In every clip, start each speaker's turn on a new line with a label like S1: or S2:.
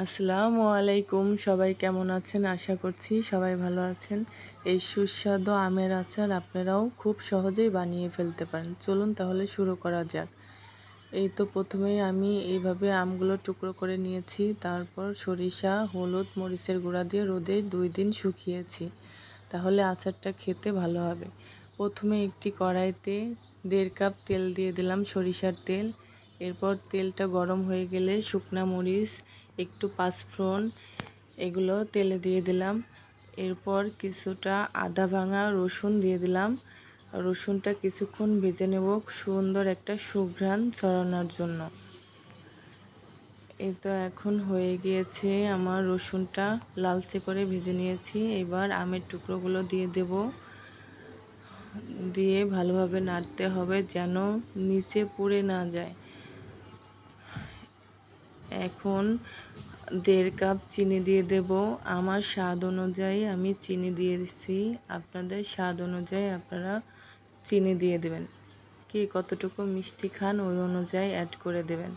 S1: আসসালামু আলাইকুম। সবাই কেমন আছেন? আশা করছি সবাই ভালো আছেন। এই সুস্বাদু আমের আচার আপনারাও খুব সহজেই বানিয়ে ফেলতে পারেন। চলুন তাহলে শুরু করা যাক। এই তো প্রথমেই আমি এইভাবে আমগুলো টুকরো করে নিয়েছি। তারপর সরিষা, হলুদ, মরিচের গুঁড়া দিয়ে রোদে 2 দিন শুকিয়েছি। তাহলে আচারটা খেতে ভালো হবে। প্রথমে একটি কড়াইতে 1.5 কাপ তেল দিয়ে দিলাম, সরিষার তেল। এরপর তেলটা গরম হয়ে গেলে শুকনা মরিচ, একটু পাঁচফোড়ন এগুলো তেলে দিয়ে দিলাম। এরপর কিছুটা আদা ভাঙা রসুন দিয়ে দিলাম। রসুনটা কিছুক্ষণ ভেজে নেব সুন্দর একটা সুঘ্রাণ ছড়ানোর জন্য। এই তো এখন হয়ে গিয়েছে আমার রসুনটা লালচে করে ভেজে নিয়েছি। এবার আমের টুকরোগুলো দিয়ে দেব। দিয়ে ভালোভাবে নাড়তে হবে যেন নিচে পুড়ে না যায়। এখন 1.5 কাপ চিনি দিয়ে দেব। আমার স্বাদ অনুযায়ী আমি চিনি দিয়েছি, আপনাদের স্বাদ অনুযায়ী আপনারা চিনি দিয়ে দেবেন। কে কতটুকু মিষ্টি খান ওই অনুযায়ী অ্যাড করে দেবেন।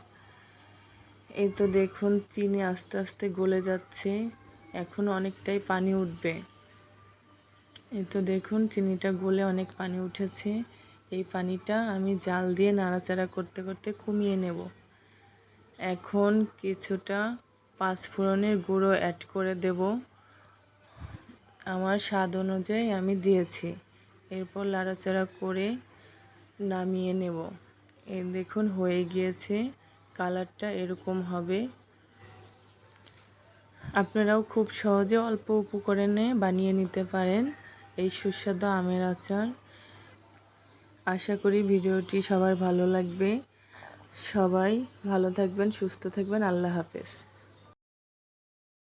S1: এই তো দেখুন চিনি আস্তে আস্তে গলে যাচ্ছে, এখন অনেকটাই পানি উঠবে। এই তো দেখুন চিনিটা গলে অনেক পানি উঠেছে। এই পানিটা আমি জাল দিয়ে নাড়াচাড়া করতে করতে কমিয়ে নেব। এখন কিছুটা পাঁচফোড়নের গুঁড়ো অ্যাড করে দেব। আমার স্বাদ অনুযায়ী আমি দিয়েছি। এরপর নাড়াচাড়া করে নামিয়ে নেব। এই দেখুন হয়ে গিয়েছে, কালারটা এরকম হবে। আপনারাও খুব সহজে অল্প উপকরণে বানিয়ে নিতে পারেন এই সুস্বাদু আমের আচার। আশা করি ভিডিওটি সবার ভালো লাগবে। সবাই ভালো থাকবেন, সুস্থ থাকবেন। আল্লাহ হাফেজ।